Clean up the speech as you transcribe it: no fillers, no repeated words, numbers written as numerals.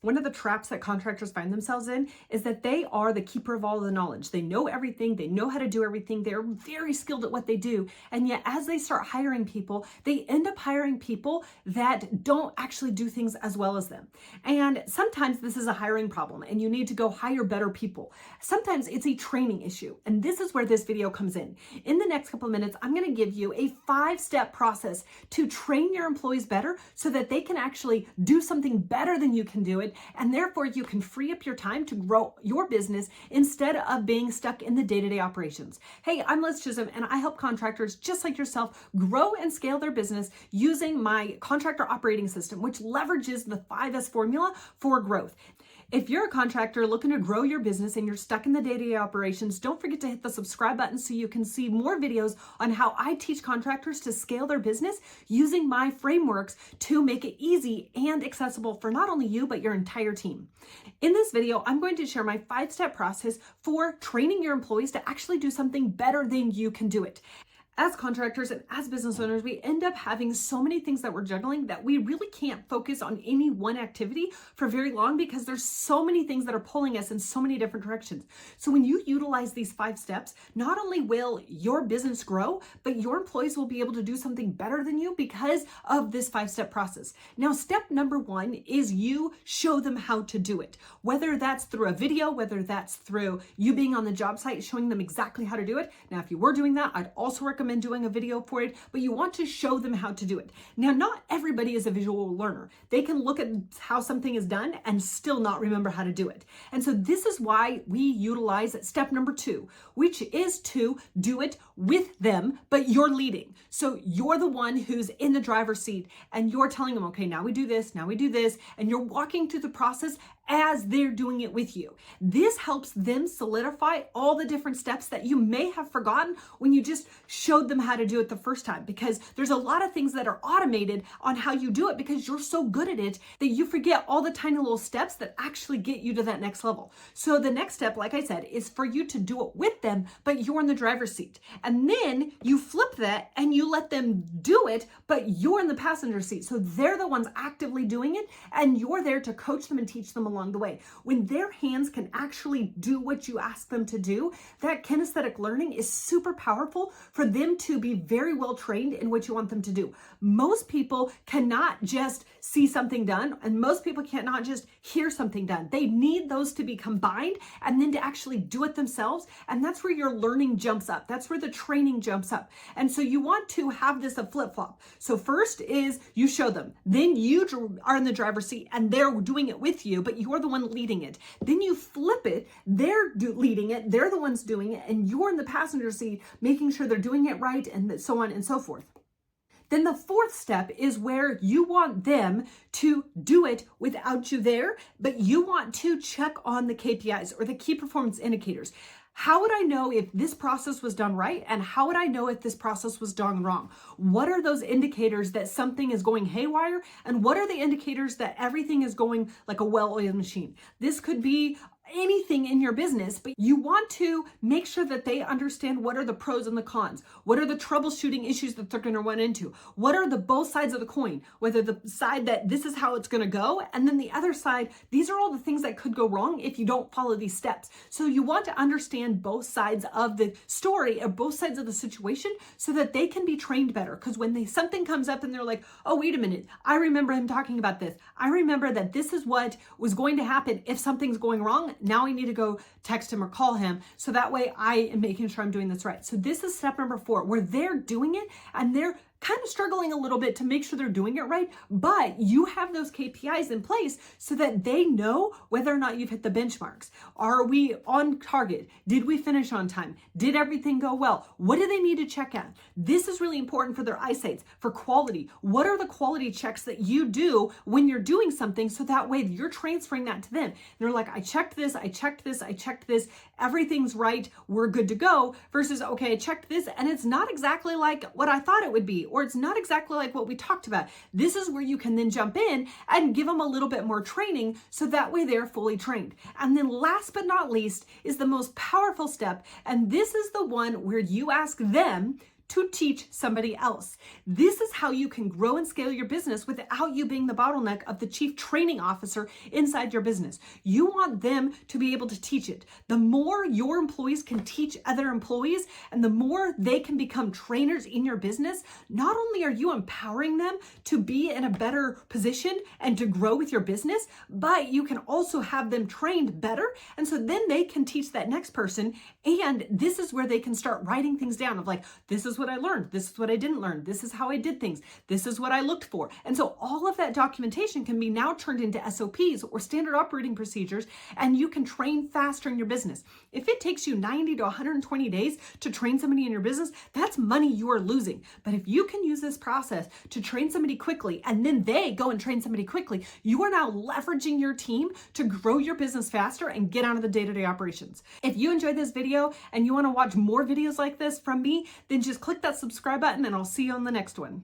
One of the traps that contractors find themselves in is that they are the keeper of all the knowledge. They know everything, they know how to do everything, they're very skilled at what they do. And yet, as they start hiring people, they end up hiring people that don't actually do things as well as them. And sometimes this is a hiring problem and you need to go hire better people. Sometimes it's a training issue. And this is where this video comes in. In the next couple of minutes, I'm going to give you a 5-step process to train your employees better so that they can actually do something better than you can do it. And therefore you can free up your time to grow your business instead of being stuck in the day-to-day operations. Hey, I'm Liz Chisholm and I help contractors just like yourself grow and scale their business using my Contractor Operating System, which leverages the 5S formula for growth. If you're a contractor looking to grow your business and you're stuck in the day-to-day operations, don't forget to hit the subscribe button so you can see more videos on how I teach contractors to scale their business using my frameworks to make it easy and accessible for not only you, but your entire team. In this video, I'm going to share my 5-step process for training your employees to actually do something better than you can do it. As contractors and as business owners, we end up having so many things that we're juggling that we really can't focus on any one activity for very long because there's so many things that are pulling us in so many different directions. So when you utilize these 5 steps, not only will your business grow, but your employees will be able to do something better than you because of this 5-step process. Now, step number 1 is you show them how to do it. Whether that's through a video, whether that's through you being on the job site, showing them exactly how to do it. Now, if you were doing that, I'd also recommend doing a video for it, but you want to show them how to do it. Now, not everybody is a visual learner. They can look at how something is done and still not remember how to do it. And so this is why we utilize step number 2, which is to do it with them, but you're leading. So you're the one who's in the driver's seat and you're telling them, okay, now we do this, now we do this, and you're walking through the process as they're doing it with you. This helps them solidify all the different steps that you may have forgotten when you just showed them how to do it the first time, because there's a lot of things that are automated on how you do it because you're so good at it that you forget all the tiny little steps that actually get you to that next level. So the next step, like I said, is for you to do it with them, but you're in the driver's seat. And then you flip that and you let them do it, but you're in the passenger seat. So they're the ones actively doing it and you're there to coach them and teach them along the way. When their hands can actually do what you ask them to do, that kinesthetic learning is super powerful for them to be very well trained in what you want them to do. Most people cannot just see something done, and most people cannot just hear something done. They need those to be combined and then to actually do it themselves. And that's where your learning jumps up. That's where the training jumps up. And so you want to have this a flip-flop. So first is you show them, then you are in the driver's seat and they're doing it with you, but you're the one leading it. Then you flip it, they're leading it, they're the ones doing it, and you're in the passenger seat making sure they're doing it right, and so on and so forth. Then the 4th step is where you want them to do it without you there, but you want to check on the KPIs or the key performance indicators. How would I know if this process was done right? And how would I know if this process was done wrong? What are those indicators that something is going haywire? And what are the indicators that everything is going like a well-oiled machine? This could be anything in your business, but you want to make sure that they understand what are the pros and the cons. What are the troubleshooting issues that they're going to run into? What are the both sides of the coin? Whether the side that this is how it's going to go, and then the other side, these are all the things that could go wrong if you don't follow these steps. So you want to understand both sides of the story or both sides of the situation so that they can be trained better. Because when something comes up and they're like, oh, wait a minute, I remember him talking about this. I remember that this is what was going to happen if something's going wrong. Now I need to go text him or call him. So that way I am making sure I'm doing this right. So this is step number 4, where they're doing it and they're kind of struggling a little bit to make sure they're doing it right, but you have those KPIs in place so that they know whether or not you've hit the benchmarks. Are we on target? Did we finish on time? Did everything go well? What do they need to check at? This is really important for their eyesight, for quality. What are the quality checks that you do when you're doing something so that way you're transferring that to them? And they're like, I checked this, I checked this, I checked this, everything's right, we're good to go, versus, okay, I checked this and it's not exactly like what I thought it would be, or it's not exactly like what we talked about. This is where you can then jump in and give them a little bit more training so that way they're fully trained. And then last but not least is the most powerful step. And this is the one where you ask them to teach somebody else. This is how you can grow and scale your business without you being the bottleneck of the chief training officer inside your business. You want them to be able to teach it. The more your employees can teach other employees and the more they can become trainers in your business, not only are you empowering them to be in a better position and to grow with your business, but you can also have them trained better. And so then they can teach that next person. And this is where they can start writing things down of like, this is what I learned. This is what I didn't learn. This is how I did things. This is what I looked for. And so all of that documentation can be now turned into SOPs or standard operating procedures, and you can train faster in your business. If it takes you 90 to 120 days to train somebody in your business, that's money you are losing. But if you can use this process to train somebody quickly and then they go and train somebody quickly, you are now leveraging your team to grow your business faster and get out of the day-to-day operations. If you enjoyed this video and you want to watch more videos like this from me, then just click that subscribe button and I'll see you on the next one.